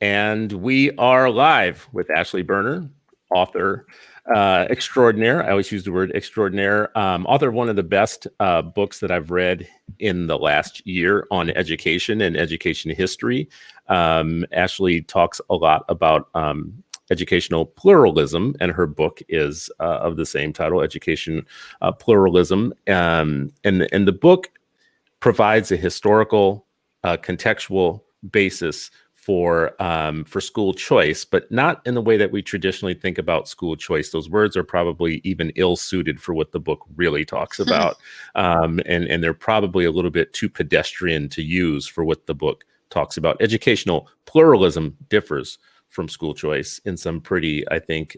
And we are live with Ashely Berner, author extraordinaire. I always use the word extraordinaire. Author of one of the best books that I've read in the last year on education and education history. Ashely talks a lot about educational pluralism, and her book is of the same title, Education Pluralism. And the book provides a historical, contextual basis for school choice, but not in the way that we traditionally think about school choice. Those words are probably even ill-suited for what the book really talks about. And they're probably a little bit too pedestrian to use for what the book talks about. Educational pluralism differs from school choice in some pretty, I think,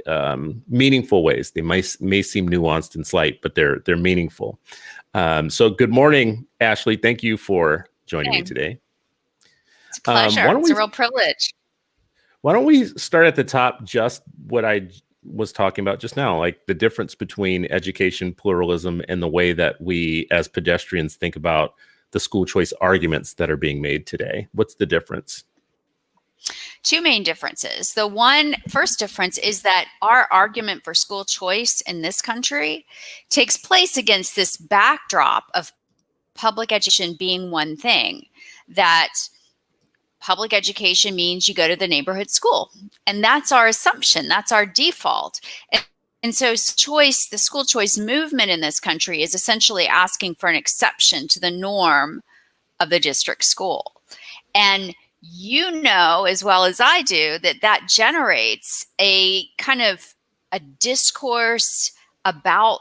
meaningful ways. They may seem nuanced and slight, but they're meaningful. So good morning, Ashely. Thank you for joining me today. It's a pleasure. It's a real privilege. Why don't we start at the top, just what I was talking about just now, like the difference between education pluralism and the way that we as pedestrians think about the school choice arguments that are being made today. What's the difference? Two main differences. The first difference is that our argument for school choice in this country takes place against this backdrop of public education being one thing, that public education means you go to the neighborhood school. And that's our assumption. That's our default. And so the school choice movement in this country is essentially asking for an exception to the norm of the district school. And you know as well as I do that generates a kind of a discourse about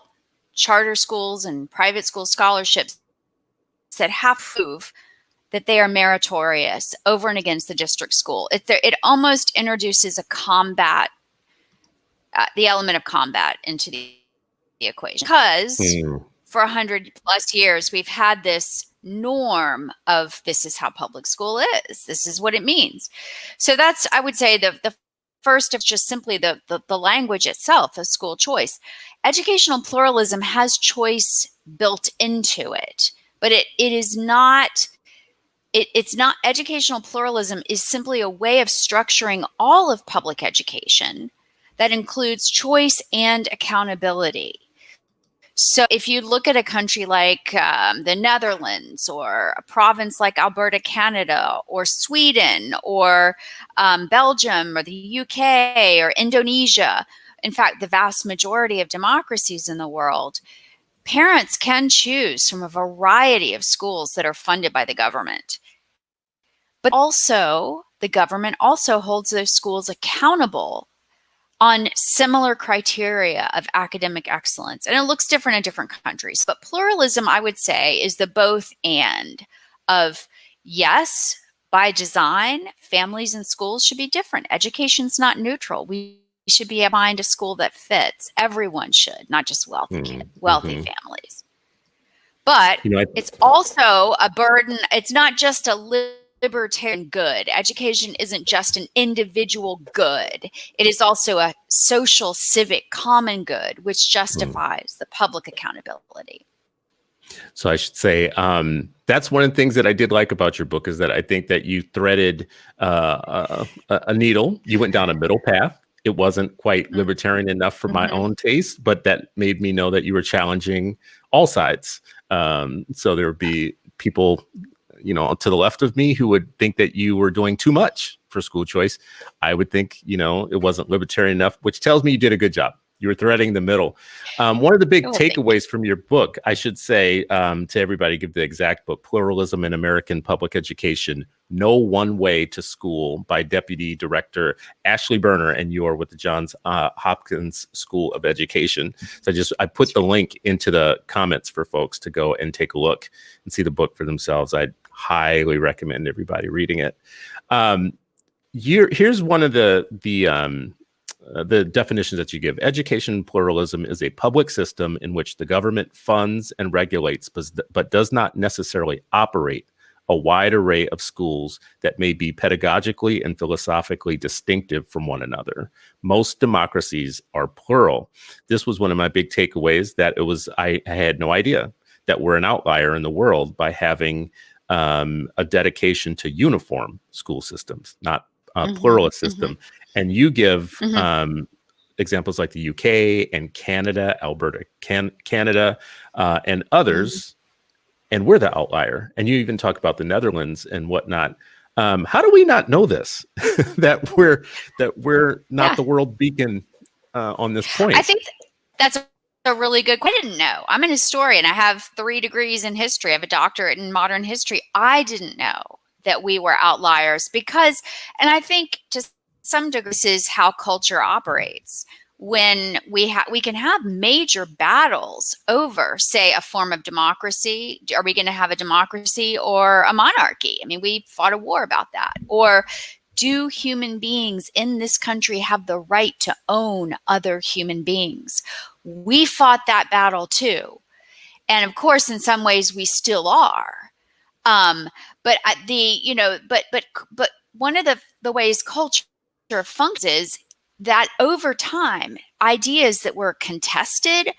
charter schools and private school scholarships that have to prove that they are meritorious over and against the district school. It almost introduces a combat, the element of combat into the equation. Because for 100 plus years, we've had this norm of this is how public school is. This is what it means. So that's, I would say, the first of just simply the language itself of school choice. Educational pluralism has choice built into it, but it is not. It's not. Educational pluralism is simply a way of structuring all of public education that includes choice and accountability. So if you look at a country like the Netherlands, or a province like Alberta, Canada, or Sweden, or Belgium, or the UK, or Indonesia, in fact, the vast majority of democracies in the world, parents can choose from a variety of schools that are funded by the government. But also, the government also holds those schools accountable on similar criteria of academic excellence. And it looks different in different countries. But pluralism, I would say, is the both and of, yes, by design, families and schools should be different. Education's not neutral. We should be able to find a school that fits. Everyone should, not just wealthy families. But it's also a burden. It's not just a libertarian good. Education isn't just an individual good. It is also a social, civic, common good, which justifies the public accountability. So I should say that's one of the things that I did like about your book, is that I think that you threaded a needle. You went down a middle path. It wasn't quite libertarian enough for my own taste, but that made me know that you were challenging all sides. So there would be people to the left of me who would think that you were doing too much for school choice. I would think, it wasn't libertarian enough, which tells me you did a good job. You were threading the middle. One of the big takeaways from your book, I should say, to everybody, give the exact book, Pluralism in American Public Education, No One Way to School, by Deputy Director Ashely Berner, and you are with the Johns Hopkins School of Education. So I put the link into the comments for folks to go and take a look and see the book for themselves. I'd highly recommend everybody reading it. Here's one of the definitions that you give. Education pluralism is a public system in which the government funds and regulates, but does not necessarily operate a wide array of schools that may be pedagogically and philosophically distinctive from one another. Most democracies are plural. This was one of my big takeaways, that I had no idea that we're an outlier in the world by having a dedication to uniform school systems, not pluralist system. And you give examples like the UK and Canada, Alberta, Canada, and others, and we're the outlier. And you even talk about the Netherlands and whatnot. How do we not know this? that we're not the world beacon on this point? I think that's a really good question. I didn't know. I'm an historian. I have 3 degrees in history. I have a doctorate in modern history. I didn't know that we were outliers because, and I think to some degree, this is how culture operates. When we can have major battles over, say, a form of democracy. Are we going to have a democracy or a monarchy? I mean, we fought a war about that. Or do human beings in this country have the right to own other human beings? We fought that battle too. And of course, in some ways we still are. But one of the ways culture functions is that over time, ideas that were contested,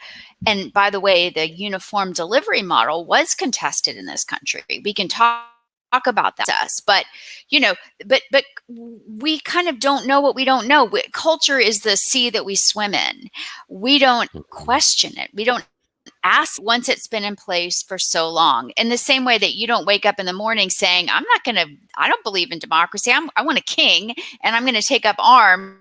and by the way, the uniform delivery model was contested in this country. We can talk about that, but we kind of don't know what we don't know. Culture is the sea that we swim in. We don't question it. We don't ask once it's been in place for so long. In the same way that you don't wake up in the morning saying, I don't believe in democracy. I want a king, and I'm going to take up arms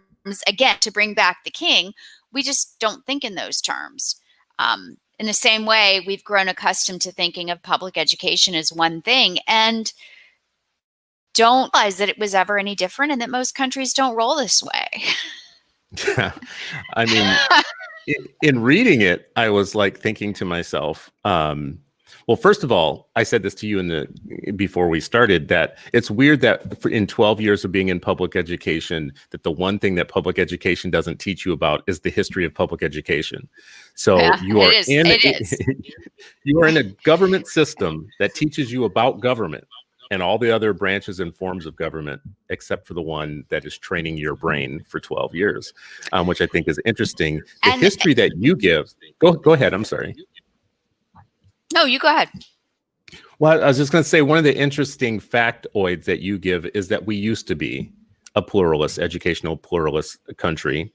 again to bring back the king. We just don't think in those terms. In the same way, we've grown accustomed to thinking of public education as one thing and don't realize that it was ever any different and that most countries don't roll this way. I mean, in reading it, I was like thinking to myself, well, first of all, I said this to you before we started, that it's weird that in 12 years of being in public education, that the one thing that public education doesn't teach you about is the history of public education. So you are you are in a government system that teaches you about government and all the other branches and forms of government, except for the one that is training your brain for 12 years, which I think is interesting. The history that you give, go ahead. I'm sorry. No, you go ahead. Well, I was just going to say, one of the interesting factoids that you give is that we used to be a pluralist, educational pluralist country,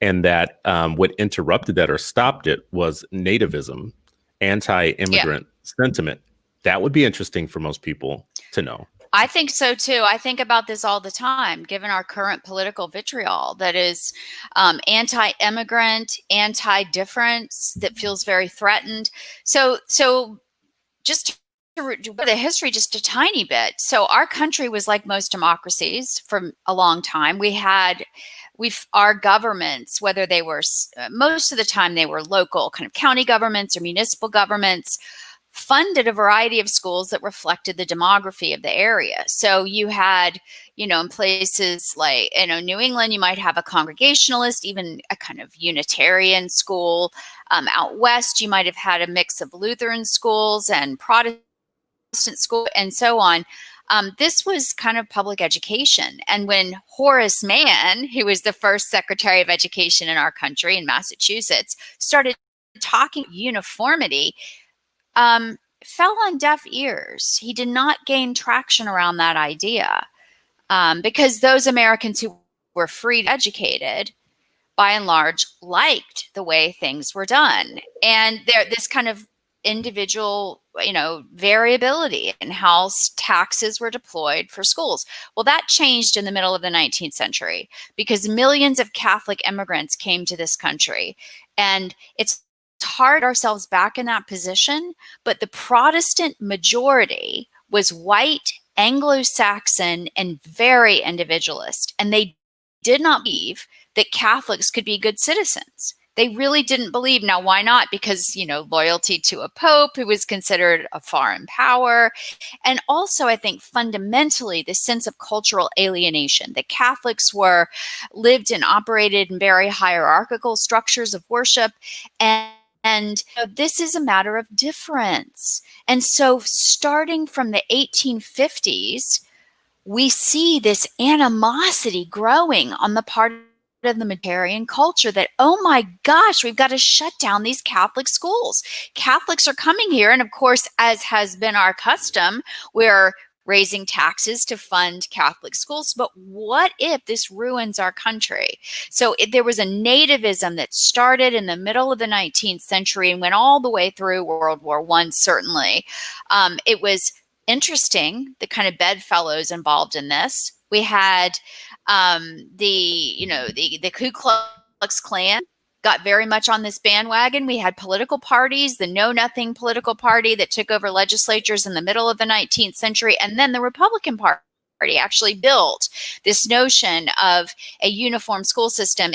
and that what interrupted that or stopped it was nativism, anti-immigrant sentiment. That would be interesting for most people to know. I think so too. I think about this all the time, given our current political vitriol that is anti-immigrant, anti-difference, that feels very threatened. So just to the history just a tiny bit. So our country was like most democracies for a long time. Our governments, whether they were, most of the time they were local, kind of county governments or municipal governments, funded a variety of schools that reflected the demography of the area. So you had, in places like, New England, you might have a Congregationalist, even a kind of Unitarian school. Out west, you might have had a mix of Lutheran schools and Protestant schools and so on. This was kind of public education. And when Horace Mann, who was the first Secretary of Education in our country in Massachusetts, started talking uniformity, fell on deaf ears. He did not gain traction around that idea because those Americans who were free and educated, by and large, liked the way things were done. And this kind of individual, variability in how taxes were deployed for schools. Well, that changed in the middle of the 19th century because millions of Catholic immigrants came to this country. And it's hard ourselves back in that position, but the Protestant majority was white, Anglo-Saxon, and very individualist. And they did not believe that Catholics could be good citizens. They really didn't believe. Now, why not? Because, loyalty to a pope who was considered a foreign power. And also, I think fundamentally, the sense of cultural alienation. The Catholics lived and operated in very hierarchical structures of worship. And this is a matter of difference. And so starting from the 1850s, we see this animosity growing on the part of the Unitarian culture that, oh my gosh, we've got to shut down these Catholic schools. Catholics are coming here. And of course, as has been our custom, we're raising taxes to fund Catholic schools. But what if this ruins our country? So there was a nativism that started in the middle of the 19th century and went all the way through World War I, certainly. It was interesting, the kind of bedfellows involved in this. We had the Ku Klux Klan got very much on this bandwagon. We had political parties, the Know Nothing political party that took over legislatures in the middle of the 19th century, and then the Republican Party actually built this notion of a uniform school system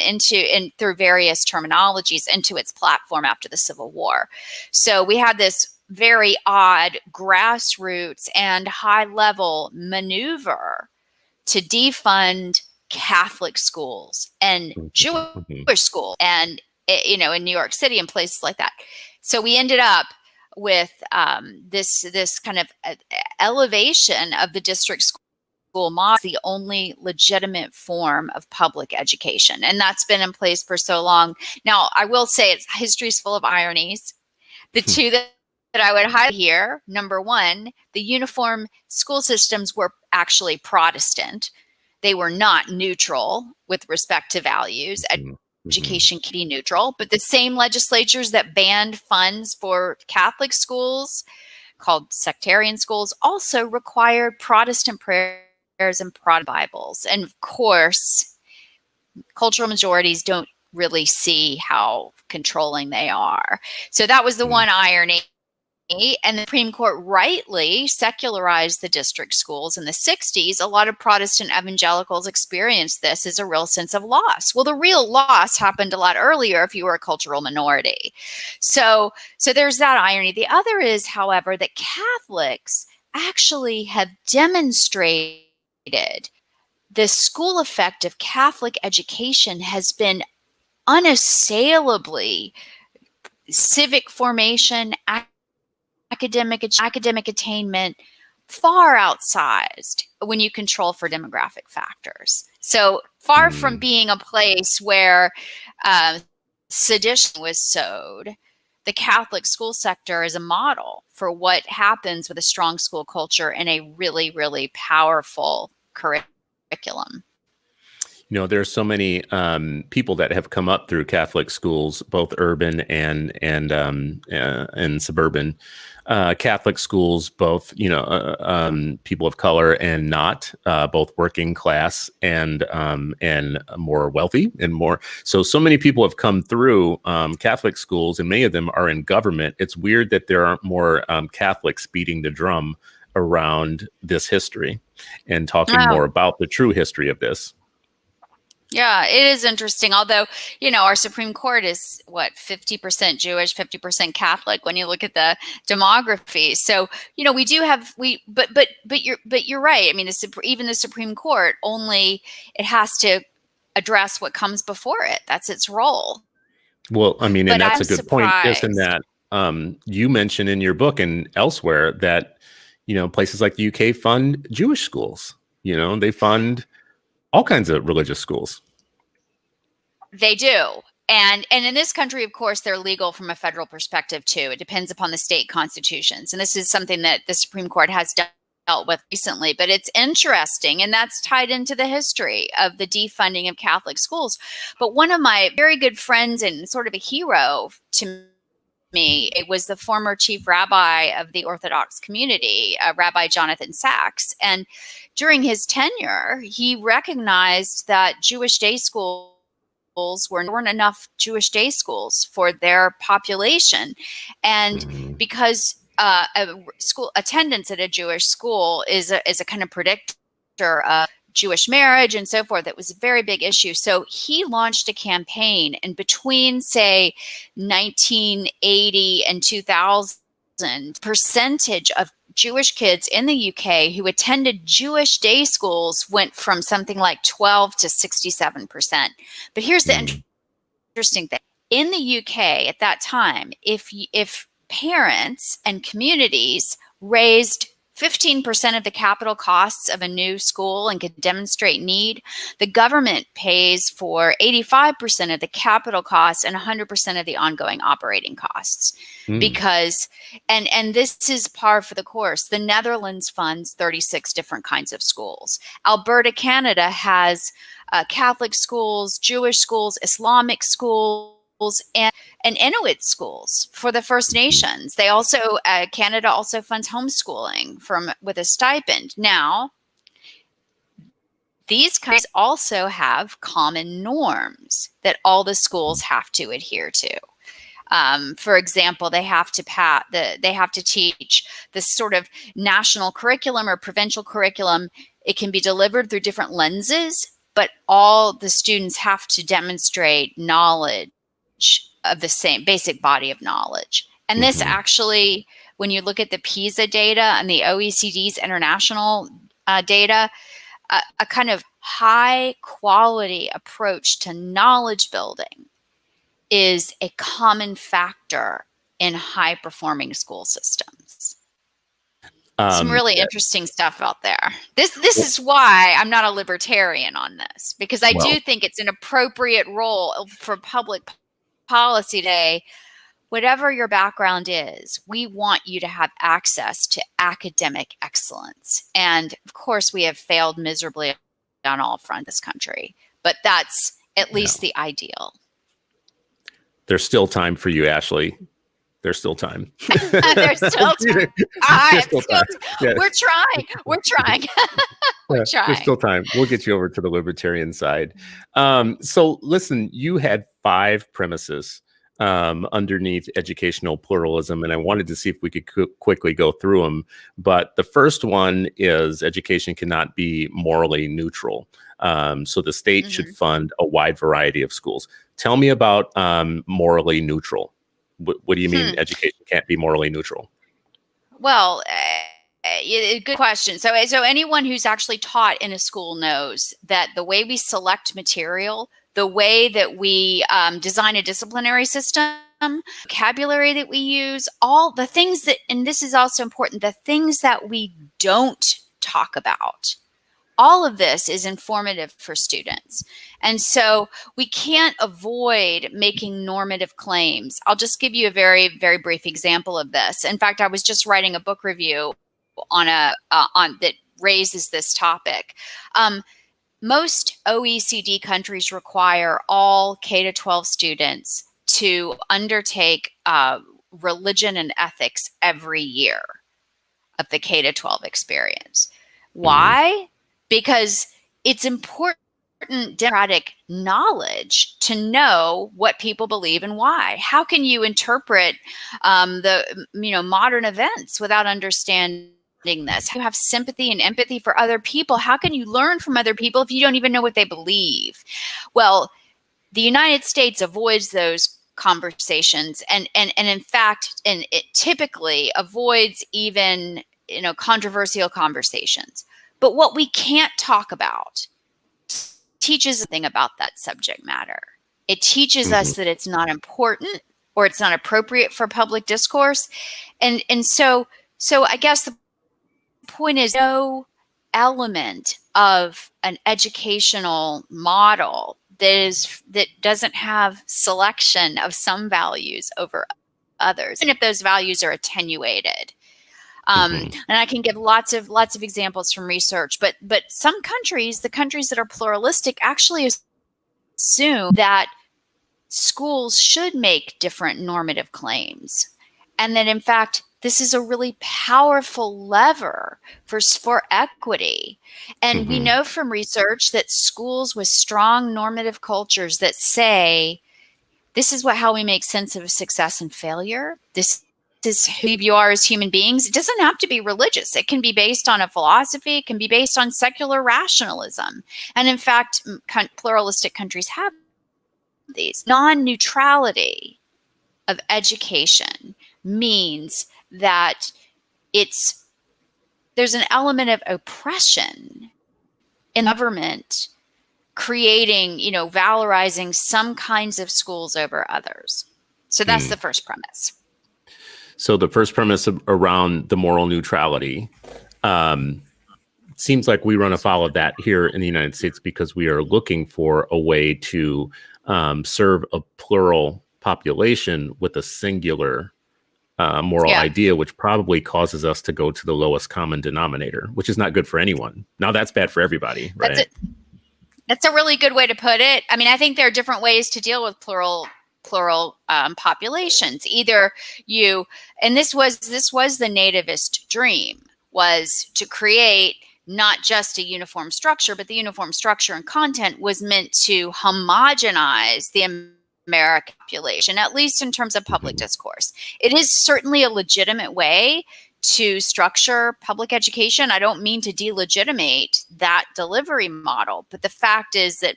through various terminologies into its platform after the Civil War. So we had this very odd grassroots and high-level maneuver to defund Catholic schools and Jewish schools, and in New York City and places like that. So we ended up with this kind of elevation of the district school model, the only legitimate form of public education, and that's been in place for so long. Now, I will say history is full of ironies. The two that I would highlight here: number one, the uniform school systems were actually Protestant. They were not neutral with respect to values. Education can be neutral, but the same legislatures that banned funds for Catholic schools, called sectarian schools, also required Protestant prayers and Protestant Bibles. And of course, cultural majorities don't really see how controlling they are. So that was the one irony. And the Supreme Court rightly secularized the district schools in the 60s. A lot of Protestant evangelicals experienced this as a real sense of loss. Well, the real loss happened a lot earlier if you were a cultural minority. So there's that irony. The other is, however, that Catholics actually have demonstrated the school effect of Catholic education has been unassailably civic formation, academic attainment, far outsized when you control for demographic factors. So far from being a place where sedition was sowed, the Catholic school sector is a model for what happens with a strong school culture and a really, really powerful curriculum. There's so many people that have come up through Catholic schools, both urban and suburban. Catholic schools, both people of color and not, both working class and more wealthy and more. So many people have come through Catholic schools, and many of them are in government. It's weird that there aren't more Catholics beating the drum around this history and talking more about the true history of this. Yeah, it is interesting. Although, our Supreme Court is 50% Jewish, 50% Catholic when you look at the demography. So, we do have but you're right. I mean, even the Supreme Court it has to address what comes before it. That's its role. Well, I mean, and that's a good point, just in that you mentioned in your book and elsewhere that, places like the UK fund Jewish schools. They fund all kinds of religious schools. They do. And in this country, of course, they're legal from a federal perspective, too. It depends upon the state constitutions. And this is something that the Supreme Court has dealt with recently. But it's interesting, and that's tied into the history of the defunding of Catholic schools. But one of my very good friends and sort of a hero to me, it was the former chief rabbi of the Orthodox community, Rabbi Jonathan Sachs. And during his tenure, he recognized that Jewish day schools weren't enough Jewish day schools for their population. And because school attendance at a Jewish school is a kind of predictor of Jewish marriage and so forth, it was a very big issue. So he launched a campaign, and between, say, 1980 and 2000, percentage of Jewish kids in the UK who attended Jewish day schools went from something like 12 to 67%. But here's the interesting thing. In the UK at that time, if parents and communities raised 15% of the capital costs of a new school and could demonstrate need, the government pays for 85% of the capital costs and 100% of the ongoing operating costs. Because, and this is par for the course, the Netherlands funds 36 different kinds of schools. Alberta, Canada has Catholic schools, Jewish schools, Islamic schools, and Inuit schools for the First Nations. They also, Canada also funds homeschooling with a stipend. Now, these countries also have common norms that all the schools have to adhere to. For example, they have to teach this sort of national curriculum or provincial curriculum. It can be delivered through different lenses, but all the students have to demonstrate knowledge of the same basic body of knowledge. And this actually, when you look at the PISA data and the OECD's international data, a kind of high quality approach to knowledge building is a common factor in high performing school systems. Some really interesting stuff out there. This is why I'm not a libertarian on this, because I do think it's an appropriate role for public policy today. Whatever your background is, we want you to have access to academic excellence. And of course, we have failed miserably on all fronts in this country, but that's at least the ideal. There's still time for you, Ashely. There's still time. There's still time. We're trying. We're trying. There's still time. We'll get you over to the libertarian side. So listen, you had 5 premises underneath educational pluralism, and I wanted to see if we could quickly go through them. But the first one is education cannot be morally neutral. So the state should fund a wide variety of schools. Tell me about morally neutral. What do you mean education can't be morally neutral? Well, good question. So anyone who's actually taught in a school knows that the way we select material, the way that we design a disciplinary system, vocabulary that we use, all the things that, and this is also important, the things that we don't talk about. All of this is informative for students. And so we can't avoid making normative claims. I'll just give you a very, very brief example of this. In fact, I was just writing a book review on that raises this topic. Most OECD countries require all K-12 students to undertake religion and ethics every year of the K-12 experience. Why? Because it's important democratic knowledge to know what people believe and why. How can you interpret the modern events without understanding this? You have sympathy and empathy for other people. How can you learn from other people if you don't even know what they believe? Well, the United States avoids those conversations, and in fact, it typically avoids even controversial conversations. But what we can't talk about teaches something about that subject matter. It teaches us that it's not important or it's not appropriate for public discourse. And so I guess the point is no element of an educational model that doesn't have selection of some values over others, and if those values are attenuated. And I can give lots of examples from research, but some countries, the countries that are pluralistic, actually assume that schools should make different normative claims, and that in fact this is a really powerful lever for equity. And we know from research that schools with strong normative cultures that say this is how we make sense of success and failure. This is who you are as human beings. It doesn't have to be religious. It can be based on a philosophy. It can be based on secular rationalism. And in fact, pluralistic countries have these. Non-neutrality of education means that there's an element of oppression in government creating, valorizing some kinds of schools over others. So that's the first premise. So the first premise around the moral neutrality Seems like we run afoul of that here in the United States because we are looking for a way to serve a plural population with a singular moral idea, which probably causes us to go to the lowest common denominator, which is not good for anyone. Now that's bad for everybody, right? That's a really good way to put it. I mean, I think there are different ways to deal with plural populations. Either you, and this was the nativist dream, was to create not just a uniform structure, but the uniform structure and content was meant to homogenize the American population, at least in terms of public discourse. It is certainly a legitimate way to structure public education. I don't mean to delegitimate that delivery model, but the fact is that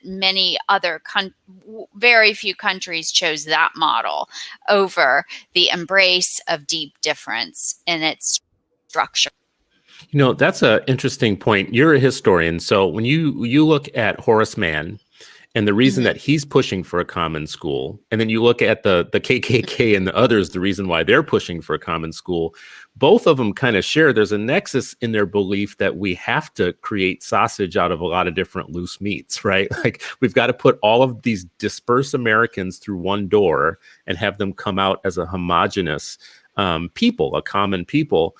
very few countries chose that model over the embrace of deep difference in its structure. You know, that's an interesting point. You're a historian. So when you look at Horace Mann and the reason that he's pushing for a common school, and then you look at the KKK and the others, the reason why they're pushing for a common school, both of them kind of share. There's a nexus in their belief that we have to create sausage out of a lot of different loose meats, right? Like we've got to put all of these dispersed Americans through one door and have them come out as a homogenous people, a common people.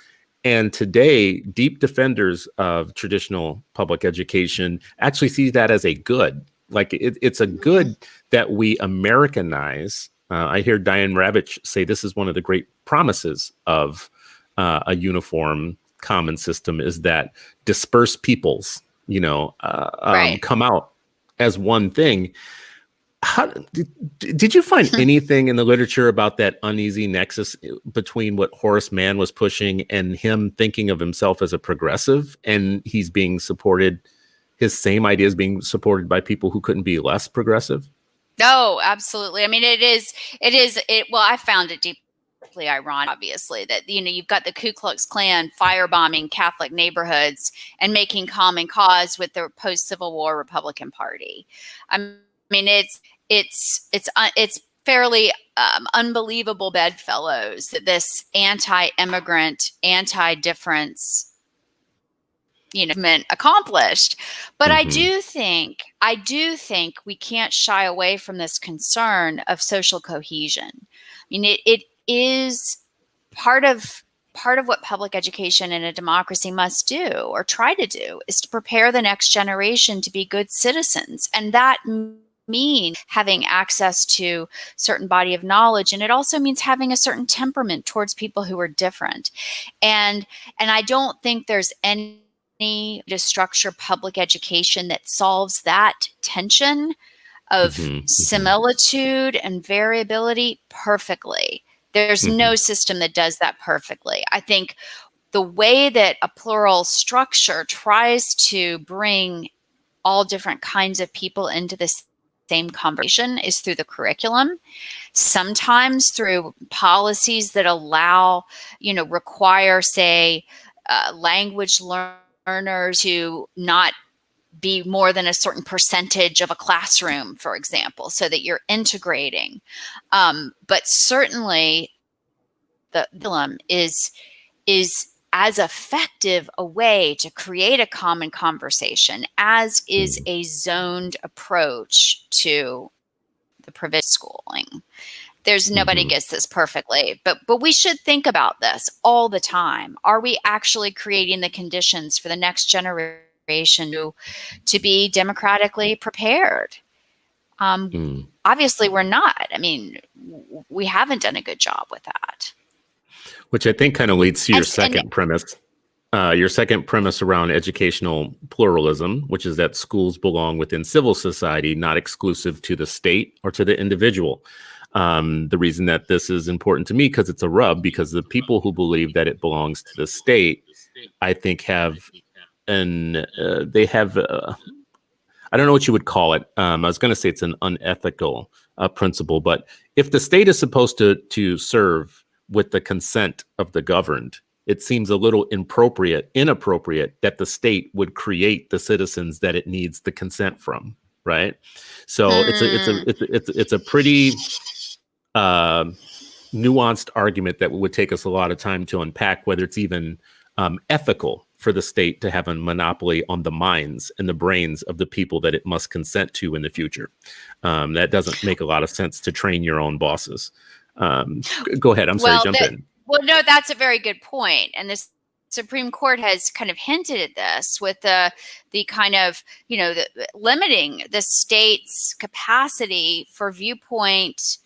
And today, deep defenders of traditional public education actually see that as a good. Like it's a good that we Americanize. I hear Diane Ravitch say this is one of the great promises of a uniform common system is that dispersed peoples, come out as one thing. How did you find anything in the literature about that uneasy nexus between what Horace Mann was pushing and him thinking of himself as a progressive, and he's being supported, his same ideas being supported by people who couldn't be less progressive? No, absolutely. I mean, well, I found it deeply ironic, obviously, that, you've got the Ku Klux Klan firebombing Catholic neighborhoods and making common cause with the post-Civil War Republican Party. I mean, it's fairly unbelievable bedfellows that this anti-immigrant, anti-difference, movement accomplished. But I do think we can't shy away from this concern of social cohesion. I mean, it is part of what public education in a democracy must do, or try to do, is to prepare the next generation to be good citizens. And that means having access to a certain body of knowledge. And it also means having a certain temperament towards people who are different. And I don't think there's any to structure public education that solves that tension of similitude and variability perfectly. There's no system that does that perfectly. I think the way that a plural structure tries to bring all different kinds of people into this same conversation is through the curriculum, sometimes through policies that allow, require, say, language learners to not be more than a certain percentage of a classroom, for example, so that you're integrating. But certainly the curriculum is as effective a way to create a common conversation as is a zoned approach to the provincial schooling. There's nobody gets this perfectly, but we should think about this all the time. Are we actually creating the conditions for the next generation to be democratically prepared? Obviously, we're not. I mean, we haven't done a good job with that. Which I think kind of leads to your second premise. Your second premise around educational pluralism, which is that schools belong within civil society, not exclusive to the state or to the individual. The reason that this is important to me, because it's a rub, because the people who believe that it belongs to the state, I think I don't know what you would call it. I was going to say it's an unethical principle, but if the state is supposed to serve with the consent of the governed, it seems a little inappropriate that the state would create the citizens that it needs the consent from, right? So it's a pretty nuanced argument that would take us a lot of time to unpack whether it's even ethical for the state to have a monopoly on the minds and the brains of the people that it must consent to in the future. That doesn't make a lot of sense to train your own bosses. Go ahead. I'm sorry, jump in. Well, no, that's a very good point. And this Supreme Court has kind of hinted at this with the kind of, limiting the state's capacity for viewpoint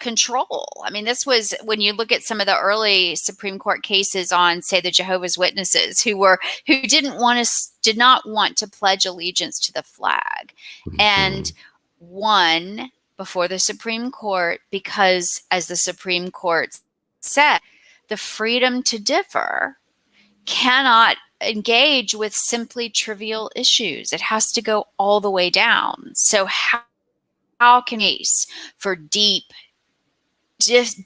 control. I mean, this was when you look at some of the early Supreme Court cases on, say, the Jehovah's Witnesses, who did not want to pledge allegiance to the flag, and won before the Supreme Court because, as the Supreme Court said, the freedom to differ cannot engage with simply trivial issues. It has to go all the way down. So how can we for deep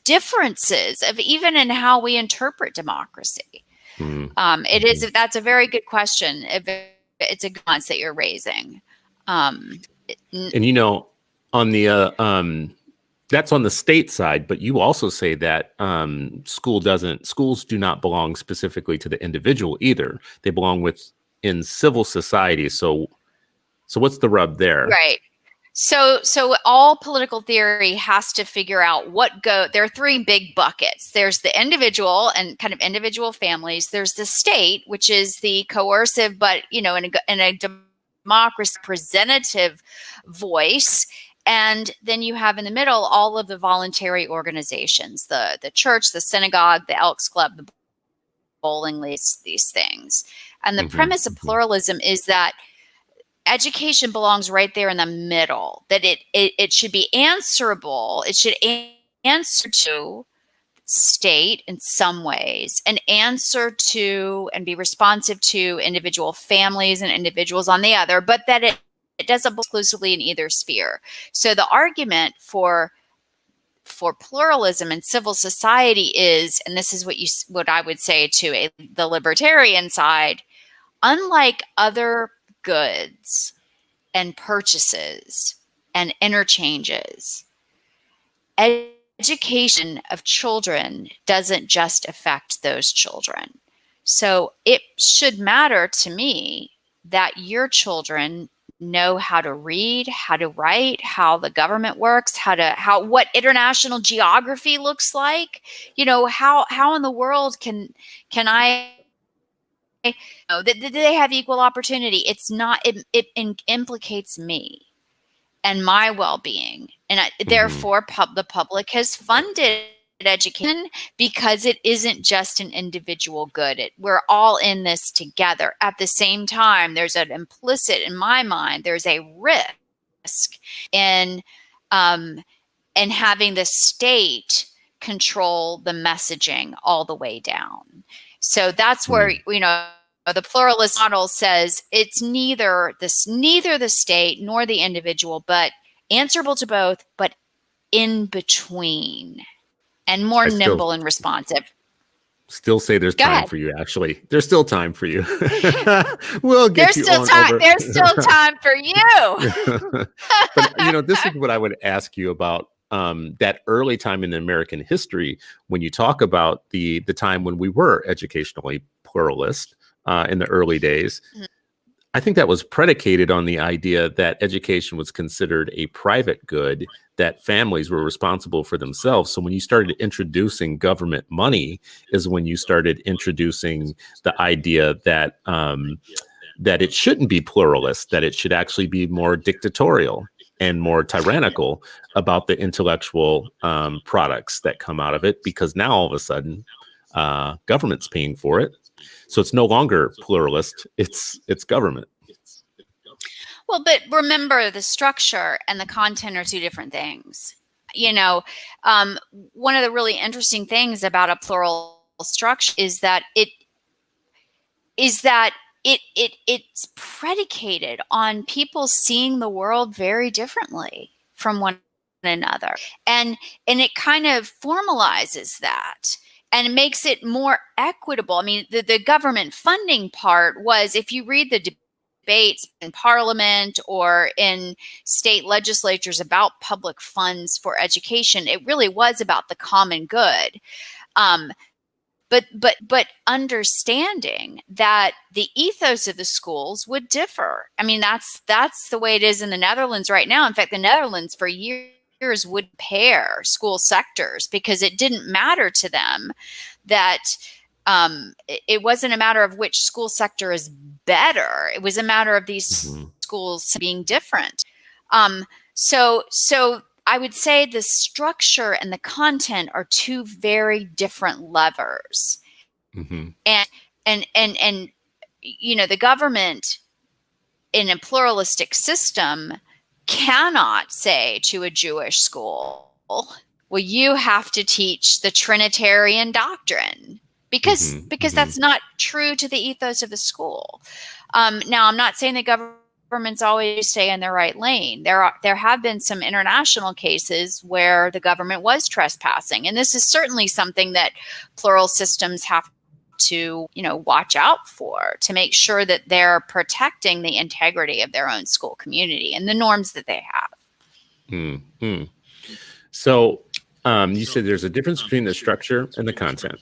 differences of even in how we interpret democracy? That's a very good question. It's a nuance that you're raising. And on the that's on the state side, but you also say that schools do not belong specifically to the individual either. They belong in civil society. So what's the rub there? Right. So all political theory has to figure out there are three big buckets. There's the individual and kind of individual families. There's the state, which is the coercive, but in a democracy representative voice. And then you have in the middle all of the voluntary organizations, the church, the synagogue, the Elks Club, the bowling leagues, these things. And the premise of pluralism is that education belongs right there in the middle, that it should be answerable. It should answer to state in some ways, and answer to and be responsive to individual families and individuals on the other, but that it doesn't exclusively in either sphere. So the argument for pluralism in civil society is, and this is what I would say to the libertarian side, unlike other goods and purchases and interchanges, education of children doesn't just affect those children. So it should matter to me that your children know how to read, how to write, how the government works, what international geography looks like. How in the world can I that they have equal opportunity? It's not. It implicates me and my well-being, and therefore the public has funded education because it isn't just an individual good. We're all in this together. At the same time, there's an implicit, in my mind, there's a risk in having the state control the messaging all the way down. So that's where the pluralist model says it's neither the state nor the individual, but answerable to both, but in between. And more nimble and responsive. Still say there's time for you, Ashely. There's still time for you. We'll get you on over. There's still time for you. But, this is what I would ask you about that early time in American history when you talk about the time when we were educationally pluralist in the early days. I think that was predicated on the idea that education was considered a private good, that families were responsible for themselves. So when you started introducing government money is when you started introducing the idea that that it shouldn't be pluralist, that it should actually be more dictatorial and more tyrannical about the intellectual products that come out of it, because now all of a sudden government's paying for it. So it's no longer pluralist, it's government. Well, but remember, the structure and the content are two different things. One of the really interesting things about a plural structure is that it's predicated on people seeing the world very differently from one another. And it kind of formalizes that. And it makes it more equitable. I mean, the government funding part was, if you read the debates in Parliament or in state legislatures about public funds for education, it really was about the common good. But but understanding that the ethos of the schools would differ. I mean, that's the way it is in the Netherlands right now. In fact, the Netherlands for years would pair school sectors because it didn't matter to them that it wasn't a matter of which school sector is better. It was a matter of these schools being different. So I would say the structure and the content are two very different levers. And you know, the government in a pluralistic system cannot say to a Jewish school, well, you have to teach the Trinitarian doctrine, because that's not true to the ethos of the school. Now, I'm not saying the governments always stay in their right lane. There have been some international cases where the government was trespassing, and this is certainly something that plural systems have to, you know, watch out for, to make sure that they're protecting the integrity of their own school community and the norms that they have. So you said there's a difference between the structure and the content.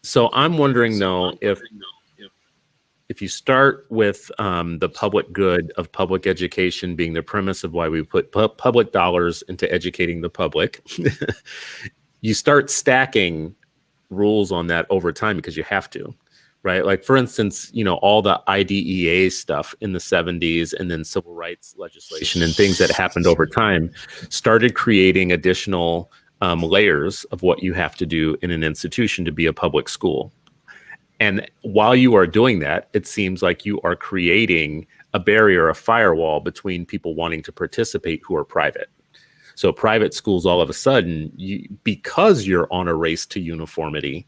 So I'm wondering, though, if you start with the public good of public education being the premise of why we put public dollars into educating the public, you start stacking rules on that over time because you have to, right? Like, for instance, you know, all the IDEA stuff in the 70s and then civil rights legislation and things that happened over time started creating additional layers of what you have to do in an institution to be a public school. And while you are doing that, it seems like you are creating a barrier, a firewall between people wanting to participate who are private. So private schools, all of a sudden, because you're on a race to uniformity,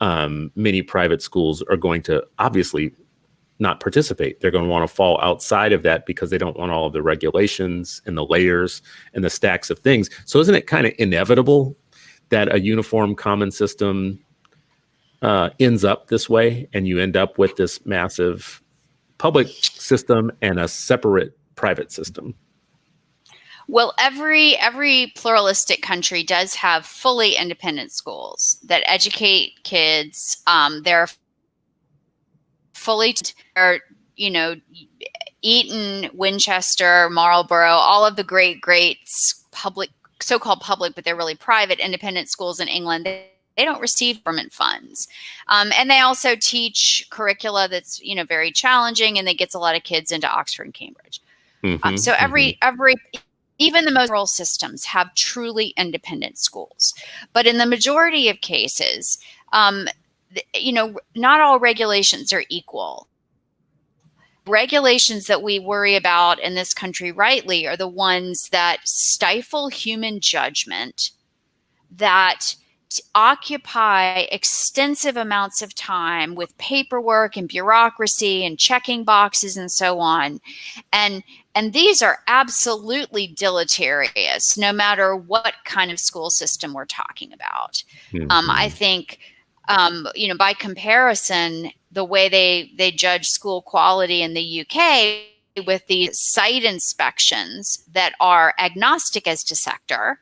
many private schools are going to obviously not participate. They're going to want to fall outside of that because they don't want all of the regulations and the layers and the stacks of things. So isn't it kind of inevitable that a uniform common system ends up this way, and you end up with this massive public system and a separate private system? Well, every pluralistic country does have fully independent schools that educate kids. They're fully, you know, Eton, Winchester, Marlborough, all of the great public, so-called public, but they're really private independent schools in England. They don't receive government funds. And they also teach curricula that's, you know, very challenging, and that gets a lot of kids into Oxford and Cambridge. So every even the most rural systems have truly independent schools. But in the majority of cases, you know, not all regulations are equal. Regulations that we worry about in this country rightly are the ones that stifle human judgment, that occupy extensive amounts of time with paperwork and bureaucracy and checking boxes and so on. And these are absolutely deleterious, no matter what kind of school system we're talking about. I think, you know, by comparison, the way they judge school quality in the UK with these site inspections that are agnostic as to sector,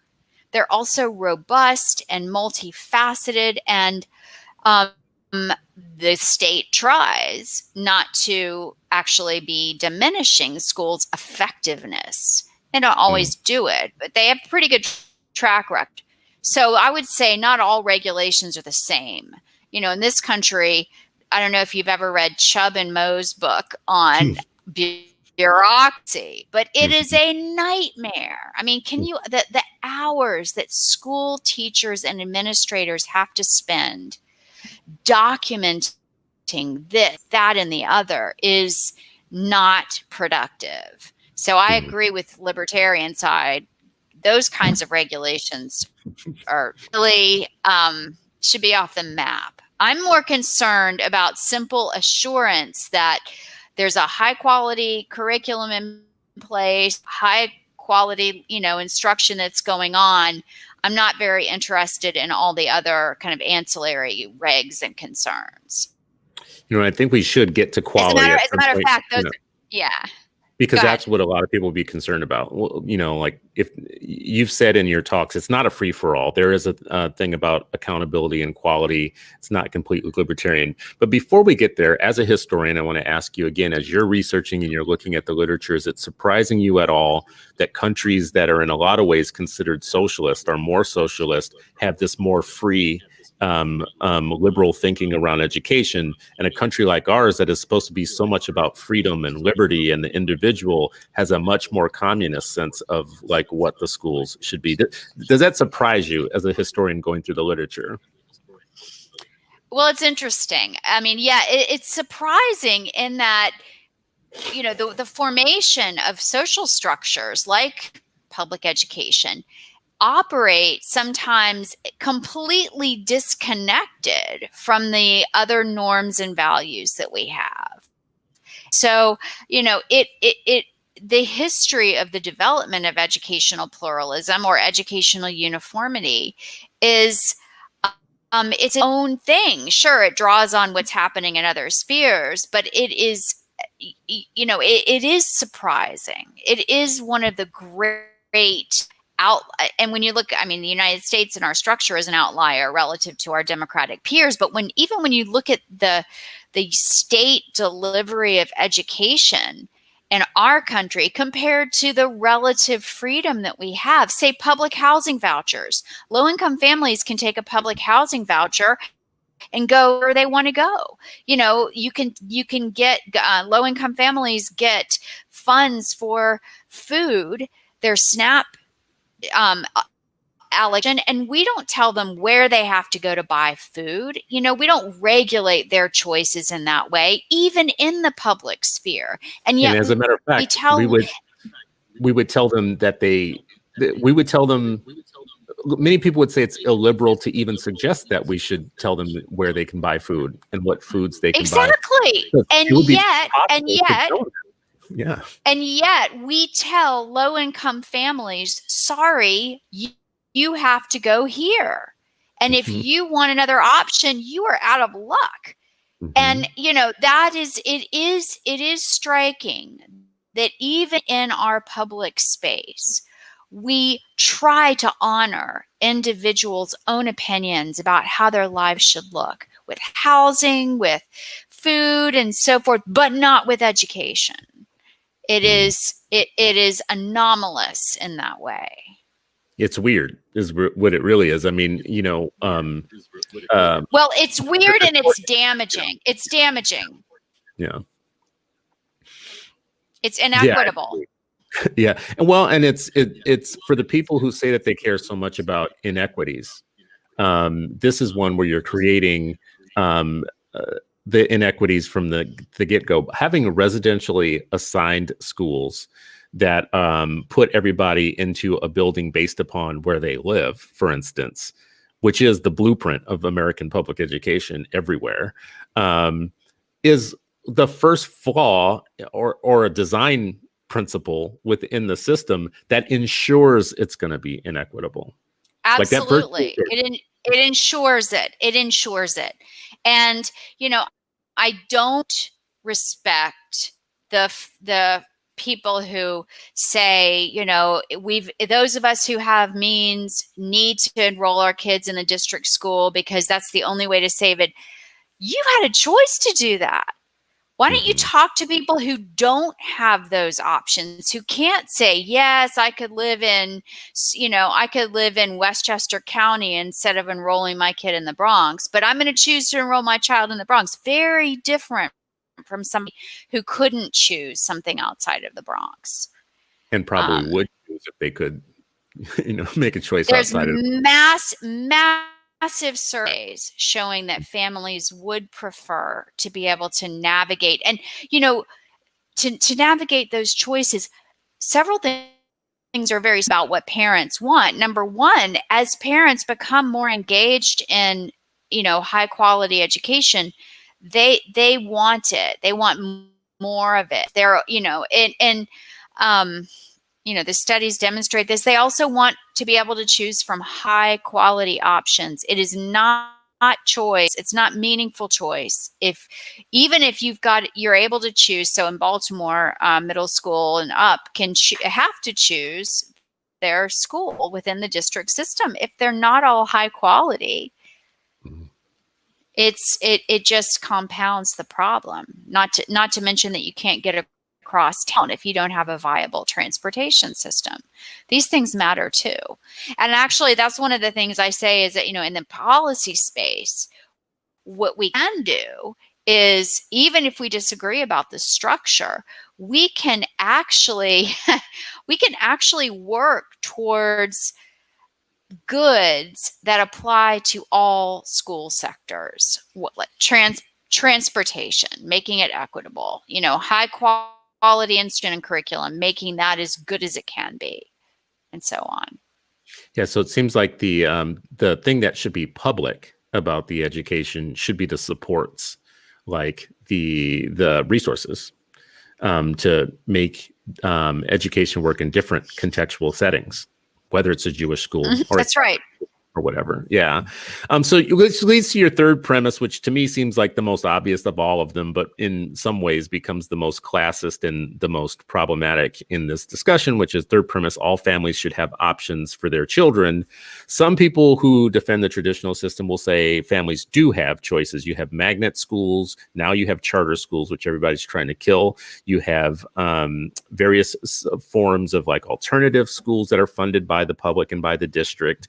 they're also robust and multifaceted, and the state tries not to actually be diminishing schools' effectiveness. They don't always do it, but they have a pretty good track record. So I would say not all regulations are the same. You know, in this country, I don't know if you've ever read Chubb and Moe's book on bureaucracy, but it is a nightmare. I mean, can you, the hours that school teachers and administrators have to spend documenting this, that, and the other is not productive. So I agree with libertarian side. Those kinds of regulations are really should be off the map. I'm more concerned about simple assurance that there's a high quality curriculum in place, high quality, you know, instruction that's going on. I'm not very interested in all the other kind of ancillary regs and concerns. You know, I think we should get to quality. As a matter of fact, those, yeah. Because Go ahead. that's what a lot of people would be concerned about. Well, like if you've said in your talks, it's not a free for all. There is a thing about accountability and quality. It's not completely libertarian. But before we get there, as a historian, I want to ask you again, as you're researching and you're looking at the literature, is it surprising you at all that countries that are in a lot of ways considered socialist or more socialist have this more free liberal thinking around education, and a country like ours that is supposed to be so much about freedom and liberty and the individual has a much more communist sense of like what the schools should be? Does that surprise you as a historian going through the literature? Well, it's interesting. I mean, yeah, it's surprising in that, the formation of social structures like public education operate sometimes completely disconnected from the other norms and values that we have. So, the history of the development of educational pluralism or educational uniformity is its own thing. Sure, it draws on what's happening in other spheres, but it is, it is surprising. It is one of the great and when you look, I mean, the United States and our structure is an outlier relative to our democratic peers. But even when you look at the state delivery of education in our country compared to the relative freedom that we have, say public housing vouchers, low-income families can take a public housing voucher and go where they want to go. You can get low-income families get funds for food, their SNAP allocation, and we don't tell them where they have to go to buy food. We don't regulate their choices in that way, even in the public sphere. And yet, as a matter of fact, we would tell them many people would say it's illiberal to even suggest that we should tell them where they can buy food and what foods they can buy. Exactly. Yeah. And yet we tell low-income families, sorry, you have to go here. And if you want another option, you are out of luck. And, it is striking that even in our public space, we try to honor individuals' own opinions about how their lives should look with housing, with food and so forth, but not with education. It is anomalous in that way. It's weird, is what it really is. I mean, well, it's weird and it's damaging. It's damaging. Yeah. It's inequitable. Yeah. And it's for the people who say that they care so much about inequities. This is one where you're creating the inequities from the get-go. Having residentially assigned schools that put everybody into a building based upon where they live, for instance, which is the blueprint of American public education everywhere, is the first flaw or a design principle within the system that ensures it's going to be inequitable. Absolutely. It ensures it. It ensures it. And, I don't respect the people who say, those of us who have means need to enroll our kids in the district school because that's the only way to save it. You had a choice to do that. Why don't you talk to people who don't have those options, who can't say, yes, I could live in Westchester County instead of enrolling my kid in the Bronx, but I'm going to choose to enroll my child in the Bronx. Very different from somebody who couldn't choose something outside of the Bronx. And probably would choose if they could, make a choice there's outside of massive surveys showing that families would prefer to be able to navigate and, to navigate those choices. Several things are very about what parents want. Number one, as parents become more engaged in, high quality education, they want it. They want more of it. The studies demonstrate this. They also want to be able to choose from high quality options. It is not choice. It's not meaningful choice. Even if you're able to choose. So in Baltimore, middle school and up have to choose their school within the district system. If they're not all high quality, it just compounds the problem. Not to mention that you can't get across town if you don't have a viable transportation system. These things matter too. And actually, that's one of the things I say is that, in the policy space, what we can do is, even if we disagree about the structure, we can actually work towards goods that apply to all school sectors. Like transportation, making it equitable, high quality instrument and curriculum, making that as good as it can be, and so on. Yeah, so it seems like the thing that should be public about the education should be the supports, like the resources to make education work in different contextual settings, whether it's a Jewish school or that's right. Or whatever. Yeah. So which leads to your third premise, which to me seems like the most obvious of all of them, but in some ways becomes the most classist and the most problematic in this discussion, which is third premise: all families should have options for their children. Some people who defend the traditional system will say families do have choices. You have magnet schools. Now you have charter schools, which everybody's trying to kill. You have various forms of like alternative schools that are funded by the public and by the district.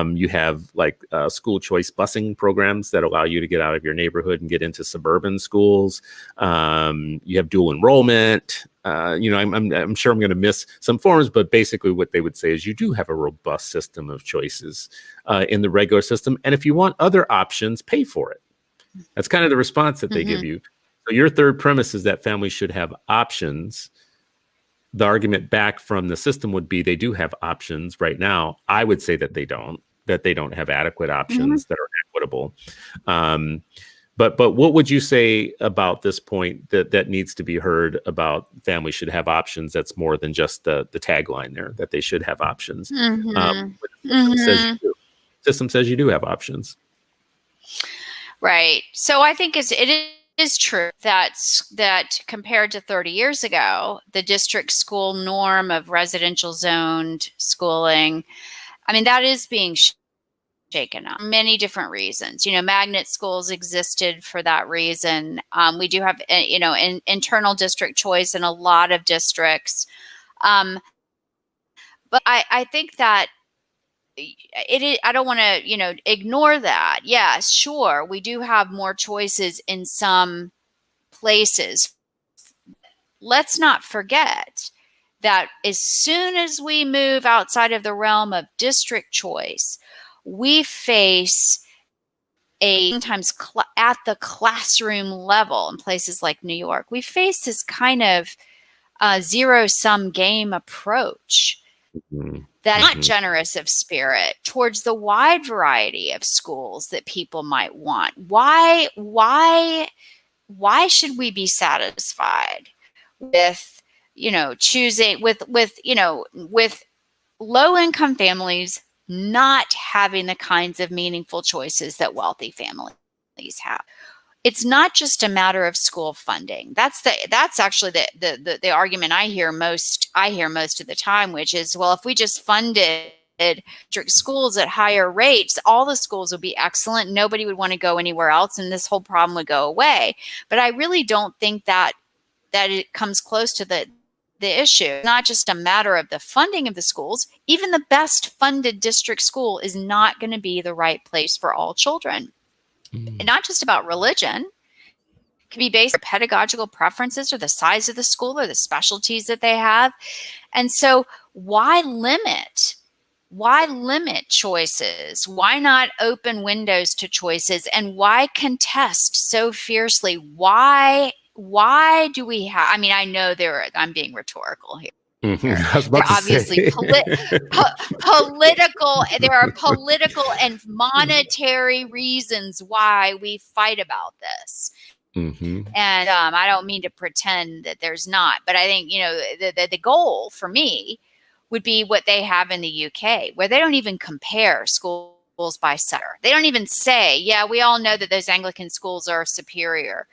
You have like school choice busing programs that allow you to get out of your neighborhood and get into suburban schools. You have dual enrollment. I'm sure I'm going to miss some forms, but basically what they would say is you do have a robust system of choices in the regular system. And if you want other options, pay for it. That's kind of the response that they give you. So your third premise is that families should have options. The argument back from the system would be they do have options right now. I would say that they don't have adequate options that are equitable. But what would you say about this point that needs to be heard about families should have options? That's more than just the tagline there, that they should have options. System says you do have options. Right. So I think it is true that compared to 30 years ago, the district school norm of residential zoned schooling, that is being shaken up. Many different reasons. Magnet schools existed for that reason. We do have, internal district choice in a lot of districts. But I think that I don't want to, ignore that. Yes, sure, we do have more choices in some places. Let's not forget that as soon as we move outside of the realm of district choice, we face sometimes at the classroom level in places like New York, we face this kind of zero-sum game approach that's not generous of spirit towards the wide variety of schools that people might want. Why should we be satisfied with, choosing with low-income families not having the kinds of meaningful choices that wealthy families have? It's not just a matter of school funding. That's actually the argument I hear most of the time, which is, well, if we just funded district schools at higher rates, all the schools would be excellent. Nobody would want to go anywhere else, and this whole problem would go away. But I really don't think that it comes close to the issue. It's not just a matter of the funding of the schools. Even the best funded district school is not going to be the right place for all children. And not just about religion. It can be based on pedagogical preferences or the size of the school or the specialties that they have. And so why limit choices? Why not open windows to choices? And why contest so fiercely? Why do we have, I know I'm being rhetorical here. There are obviously political. There are political and monetary reasons why we fight about this. And I don't mean to pretend that there's not, but I think the goal for me would be what they have in the UK, where they don't even compare school by sector. They don't even say, yeah, we all know that those Anglican schools are superior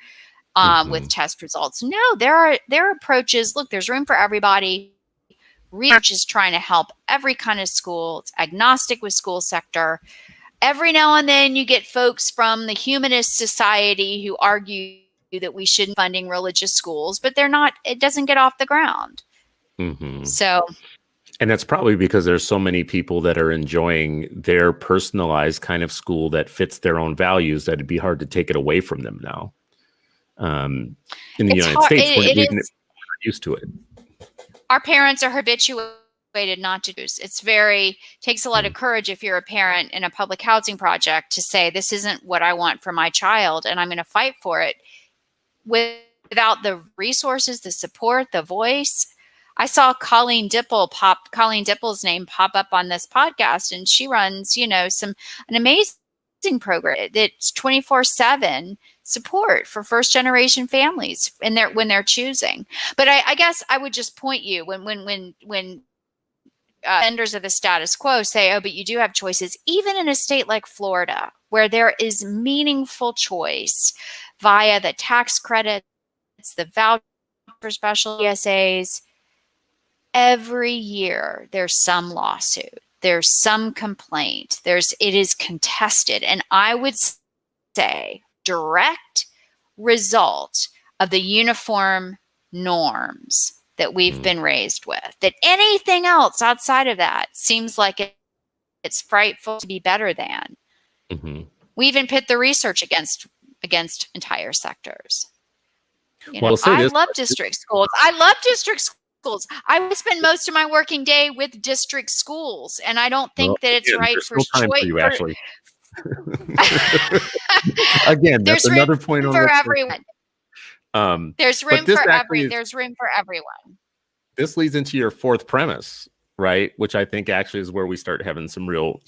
with test results. No, there are approaches. Look, there's room for everybody. Research is trying to help every kind of school. It's agnostic with school sector. Every now and then you get folks from the Humanist Society who argue that we shouldn't be funding religious schools, but it doesn't get off the ground. So, and that's probably because there's so many people that are enjoying their personalized kind of school that fits their own values that it'd be hard to take it away from them now. In the United States, we're used to it. Our parents are habituated not to do this. Takes a lot of courage if you're a parent in a public housing project to say, this isn't what I want for my child, and I'm going to fight for it. Without the resources, the support, the voice. I saw Colleen Dipple's name pop up on this podcast, and she runs, an amazing program that's 24/7 support for first generation families when they're choosing. But I guess I would just point you when vendors of the status quo say, oh, but you do have choices, even in a state like Florida, where there is meaningful choice via the tax credits, the voucher for special ESAs. Every year there's some lawsuit, there's some complaint, it is contested. And I would say direct result of the uniform norms that we've been raised with, that anything else outside of that seems like it's frightful to be better than. We even pit the research against entire sectors. I love district schools. I spend most of my working day with district schools, and I don't think that it's right for time for you, Ashely. Again, that's another point on for everyone. There's room for everyone. This leads into your fourth premise, right? Which I think actually is where we start having some real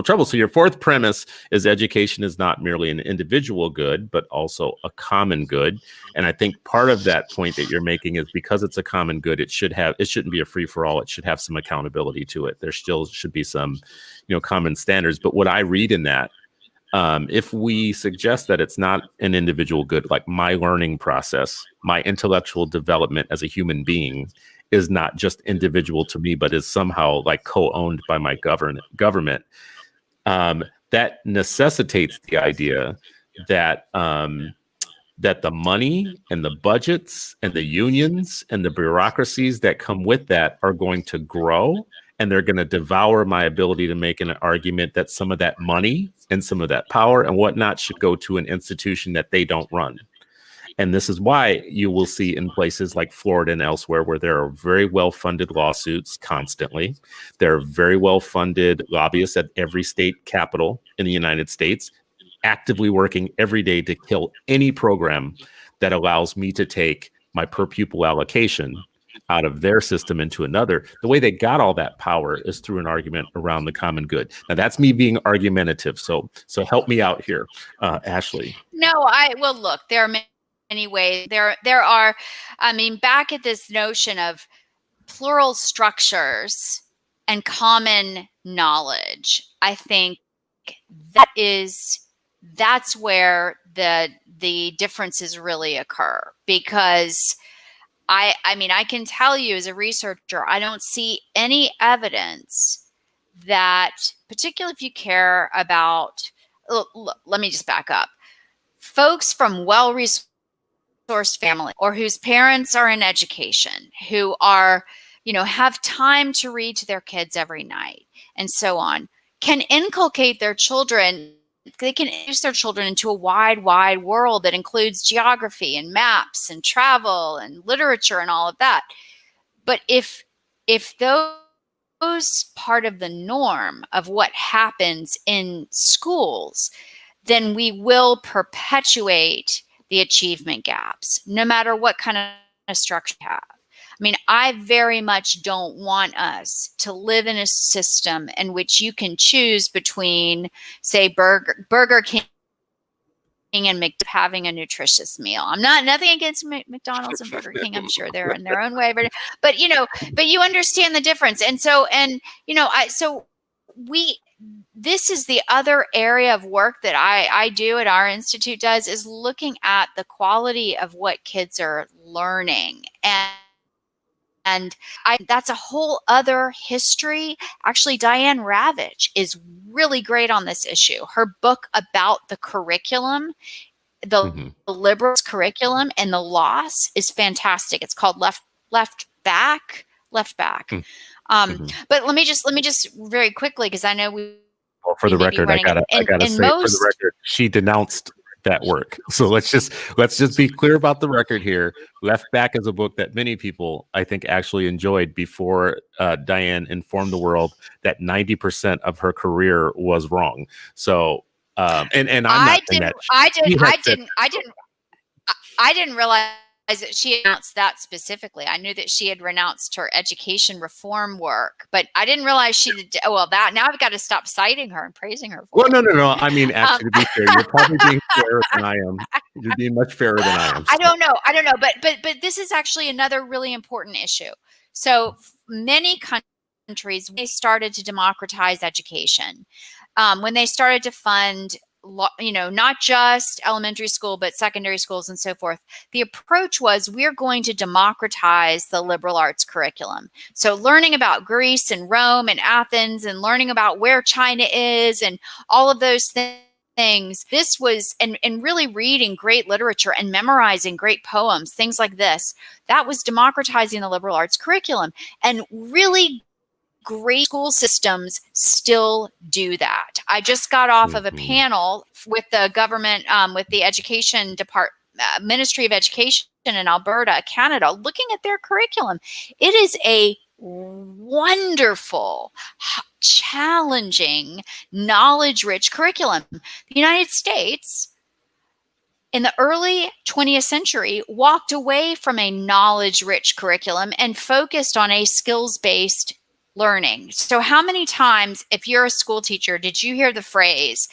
trouble. So your fourth premise is education is not merely an individual good, but also a common good. And I think part of that point that you're making is because it's a common good, it shouldn't be a free for all. It should have some accountability to it. There still should be some, common standards. But what I read in that, if we suggest that it's not an individual good, like my learning process, my intellectual development as a human being is not just individual to me, but is somehow like co-owned by my government, that necessitates the idea that that the money and the budgets and the unions and the bureaucracies that come with that are going to grow, and they're going to devour my ability to make an argument that some of that money and some of that power and whatnot should go to an institution that they don't run. And this is why you will see in places like Florida and elsewhere where there are very well-funded lawsuits constantly. There are very well-funded lobbyists at every state capital in the United States actively working every day to kill any program that allows me to take my per pupil allocation out of their system into another. The way they got all that power is through an argument around the common good. Now that's me being argumentative. So help me out here, Ashely. No, look, there are many ways. There are, back at this notion of plural structures and common knowledge, I think that's where the differences really occur, because I can tell you as a researcher, I don't see any evidence that, particularly if you care about, let me just back up, folks from well-resourced family or whose parents are in education, who are, have time to read to their kids every night and so on, can inculcate their children. They can introduce their children into a wide, wide world that includes geography and maps and travel and literature and all of that. But if those part of the norm of what happens in schools, then we will perpetuate the achievement gaps, no matter what kind of structure you have. I very much don't want us to live in a system in which you can choose between, say, Burger King and having a nutritious meal. I'm nothing against McDonald's and Burger King. I'm sure they're in their own way, but you understand the difference. And so this is the other area of work that I do at our institute does, is looking at the quality of what kids are learning. And that's a whole other history. Actually, Diane Ravitch is really great on this issue. Her book about the curriculum, the liberal curriculum and the loss, is fantastic. It's called Left Back. But let me just very quickly, because I know well, for the record, I gotta say, for the record, she denounced that work. So let's just be clear about the record here. Left Back is a book that many people, I think, actually enjoyed before Diane informed the world that 90% of her career was wrong. So and I'm not saying that. I didn't realize that she announced that specifically. I knew that she had renounced her education reform work, but I didn't realize she did. Well, that now I've got to stop citing her and praising her. Well, no. I mean, actually, to be fair, you're probably being fairer than I am. You're being much fairer than I am. So. I don't know. But this is actually another really important issue. So many countries, when they started to democratize education, when they started to fund, not just elementary school, but secondary schools and so forth, the approach was, we're going to democratize the liberal arts curriculum. So learning about Greece and Rome and Athens, and learning about where China is and all of those things. This was, and really reading great literature and memorizing great poems, things like this, that was democratizing the liberal arts curriculum. And really great school systems still do that. I just got off of a panel with the government, with the education Ministry of Education in Alberta, Canada, looking at their curriculum. It is a wonderful, challenging, knowledge-rich curriculum. The United States, in the early 20th century, walked away from a knowledge-rich curriculum and focused on a skills-based learning. So how many times, if you're a school teacher, did you hear the phrase,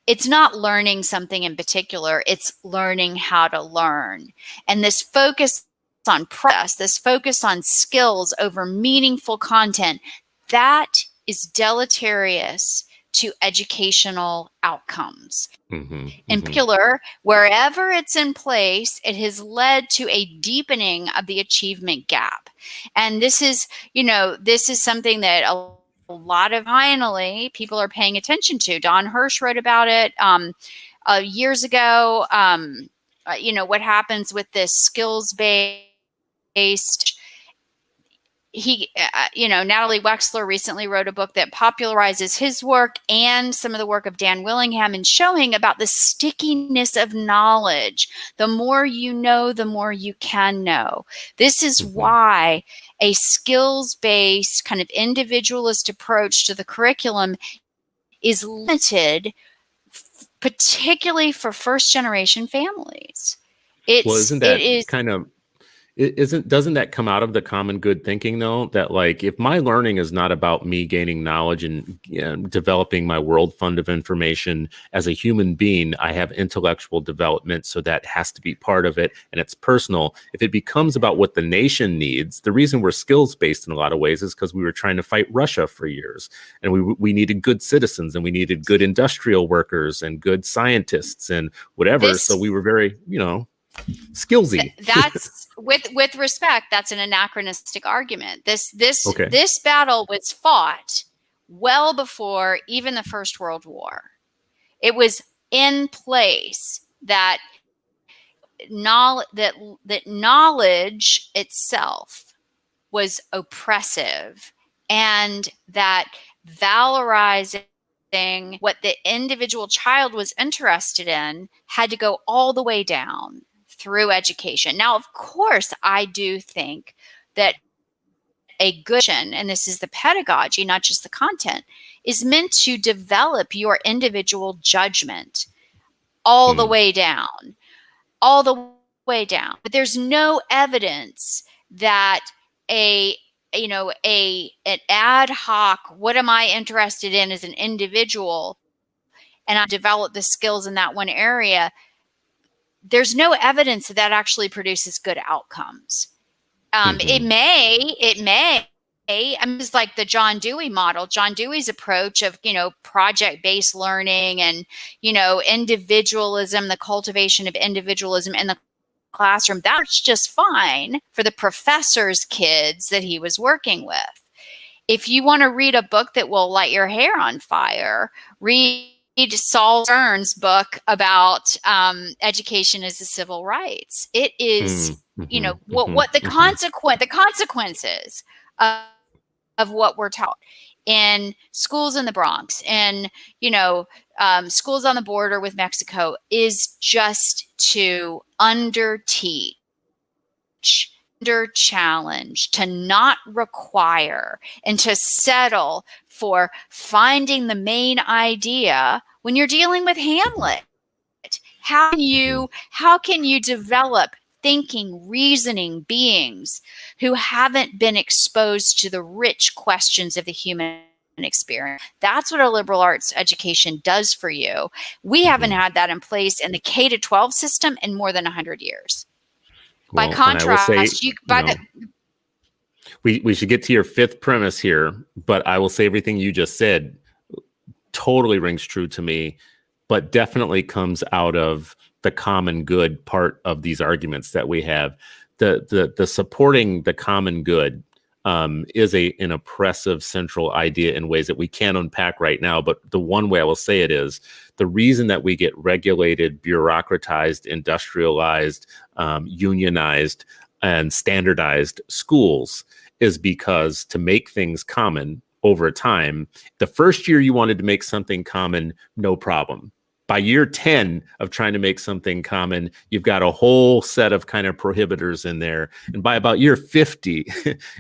it's not learning something in particular, it's learning how to learn? And this focus on process, this focus on skills over meaningful content, that is deleterious to educational outcomes. In particular, wherever it's in place, it has led to a deepening of the achievement gap. And this is something that a lot of finally people are paying attention to. Don Hirsch wrote about it years ago. What happens with this skills-based. Natalie Wexler recently wrote a book that popularizes his work and some of the work of Dan Willingham, and showing about the stickiness of knowledge. The more you know, the more you can know. This is why a skills-based kind of individualist approach to the curriculum is limited, particularly for first-generation families. Isn't doesn't that come out of the common good thinking, though, that like, if my learning is not about me gaining knowledge and developing my world fund of information as a human being, I have intellectual development, so that has to be part of it, and it's personal. If it becomes about what the nation needs, the reason we're skills based in a lot of ways is because we were trying to fight Russia for years, and we needed good citizens, and we needed good industrial workers and good scientists and whatever. So we were very, skillsy. That's with respect, that's an anachronistic argument. This battle was fought well before even the First World War. It was in place that knowledge itself was oppressive, and that valorizing what the individual child was interested in had to go all the way down through education. Now, of course, I do think that a good, and this is the pedagogy, not just the content, is meant to develop your individual judgment all the way down, But there's no evidence that an ad hoc, what am I interested in as an individual, and I develop the skills in that one area, there's no evidence that actually produces good outcomes. It may I mean, it's like the John Dewey model, John Dewey's approach of, project-based learning and, individualism, the cultivation of individualism in the classroom. That's just fine for the professor's kids that he was working with. If you want to read a book that will light your hair on fire, read Saul Stern's book about education as a civil rights. It is, what the consequences of what we're taught in schools in the Bronx and, schools on the border with Mexico is just to under-teach, under-challenge, to not require, and to settle for finding the main idea when you're dealing with Hamlet. How can you develop thinking, reasoning beings who haven't been exposed to the rich questions of the human experience? That's what a liberal arts education does for you. We haven't had that in place in the K-12 system in more than 100 years. Well, by contrast, we should get to your fifth premise here, but I will say everything you just said totally rings true to me, but definitely comes out of the common good part of these arguments that we have. The supporting the common good is an oppressive central idea in ways that we can't unpack right now. But the one way I will say it is the reason that we get regulated, bureaucratized, industrialized, unionized, and standardized schools is because to make things common over time, the first year you wanted to make something common, no problem. By year 10 of trying to make something common, you've got a whole set of kind of prohibitors in there. And by about year 50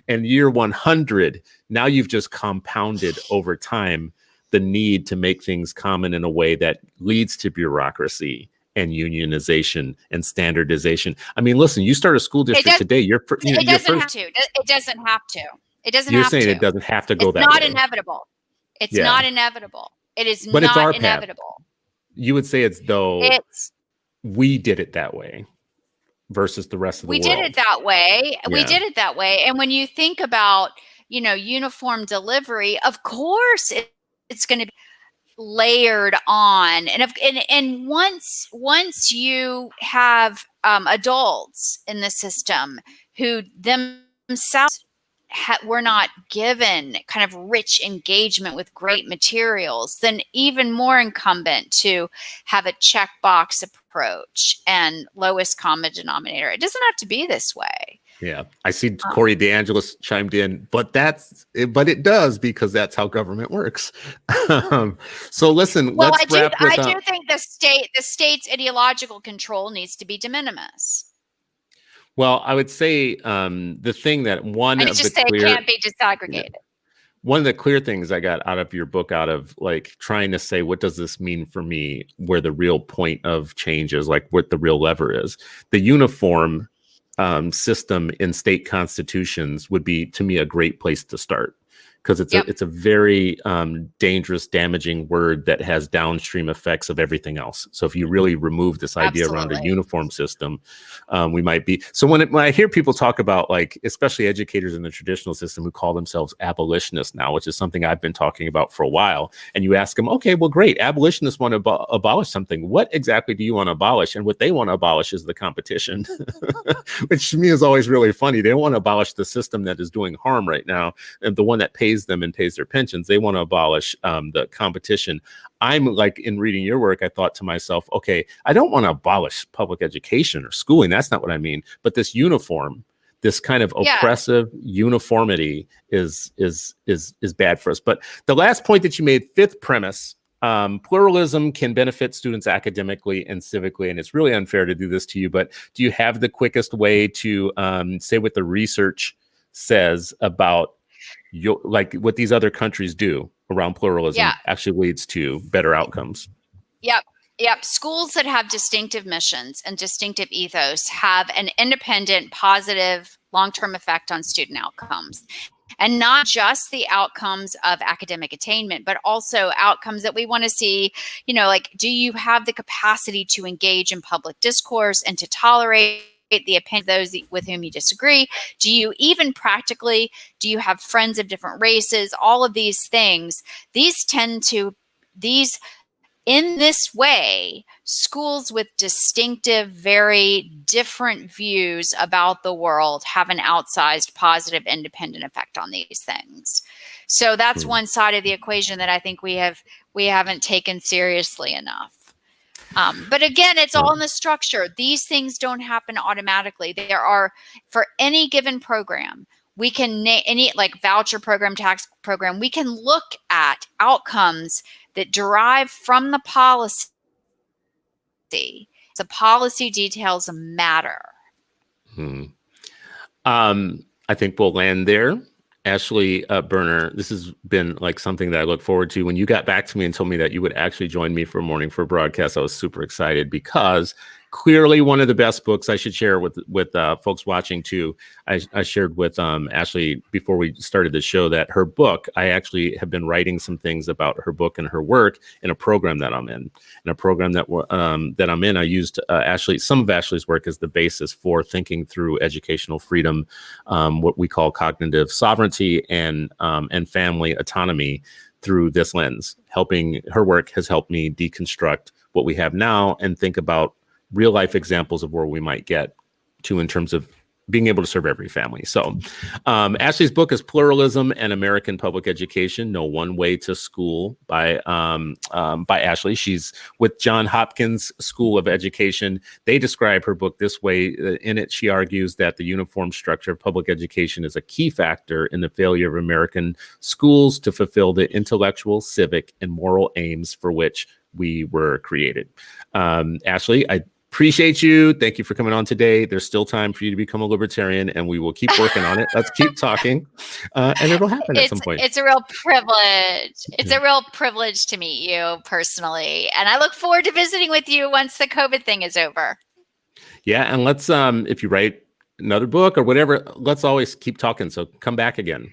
and year 100, now you've just compounded over time the need to make things common in a way that leads to bureaucracy and unionization and standardization. I mean, listen, you start a school district today. It doesn't have to. It doesn't have to. It doesn't have to. You're saying it doesn't have to go that way. It's not inevitable. It's not inevitable. It is not inevitable. You would say it's though we did it that way versus the rest of the world. We did it that way. Yeah. We did it that way. And when you think about, uniform delivery, of course it's going to be layered on. And once you have adults in the system who themselves were not given kind of rich engagement with great materials, then even more incumbent to have a checkbox approach and lowest common denominator. It doesn't have to be this way. Yeah, I see Corey DeAngelis chimed in, but it does because that's how government works. So listen, let's wrap this up. I do think the state's ideological control needs to be de minimis. Well, I would say the thing that it can't be disaggregated. One of the clear things I got out of your book, out of like trying to say, what does this mean for me? Where the real point of change is, like what the real lever is. The uniform system in state constitutions would be, to me, a great place to start. Because it's a very dangerous, damaging word that has downstream effects of everything else. So if you really remove this idea around a uniform system, we might be. So when I hear people talk about, like, especially educators in the traditional system who call themselves abolitionists now, which is something I've been talking about for a while, and you ask them, okay, well, great, abolitionists want to abolish something. What exactly do you want to abolish? And what they want to abolish is the competition, which to me is always really funny. They don't want to abolish the system that is doing harm right now, and the one that pays them and pays their pensions. They want to abolish the competition. I'm like, in reading your work, I thought to myself, okay, I don't want to abolish public education or schooling. That's not what I mean. But this uniform, this kind of oppressive uniformity is bad for us. But the last point that you made, fifth premise, pluralism can benefit students academically and civically, and it's really unfair to do this to you, but do you have the quickest way to say what the research says about like what these other countries do around pluralism actually leads to better outcomes? Yep. Schools that have distinctive missions and distinctive ethos have an independent, positive, long-term effect on student outcomes. And not just the outcomes of academic attainment, but also outcomes that we want to see, like, do you have the capacity to engage in public discourse and to tolerate the opinion of those with whom you disagree? Do you even practically, do you have friends of different races? All of these things, in this way, schools with distinctive, very different views about the world have an outsized positive independent effect on these things. So that's one side of the equation that I think we haven't taken seriously enough. But again, it's all in the structure. These things don't happen automatically. There are, for any given program, we can any like voucher program, tax program, we can look at outcomes that derive from the policy. The policy details matter. I think we'll land there. Ashely Berner, this has been like something that I look forward to. When you got back to me and told me that you would actually join me for Morning for Broadcast, I was super excited because clearly one of the best books I should share with folks watching too. I shared with Ashely before we started the show that her book, I actually have been writing some things about her book and her work in a program that I'm in. In a program that I'm in, I used some of Ashely's work as the basis for thinking through educational freedom, what we call cognitive sovereignty and family autonomy through this lens. Her work has helped me deconstruct what we have now and think about real life examples of where we might get to in terms of being able to serve every family. So Ashely's book is Pluralism and American Public Education, No One Way to School by Ashely. She's with Johns Hopkins School of Education. They describe her book this way. In it, she argues that the uniform structure of public education is a key factor in the failure of American schools to fulfill the intellectual, civic, and moral aims for which we were created. Ashely, I appreciate you. Thank you for coming on today. There's still time for you to become a libertarian, and we will keep working on it. Let's keep talking, and it'll happen at some point. It's a real privilege. It's a real privilege to meet you personally, and I look forward to visiting with you once the COVID thing is over. Yeah, and let's if you write another book or whatever, let's always keep talking. So come back again.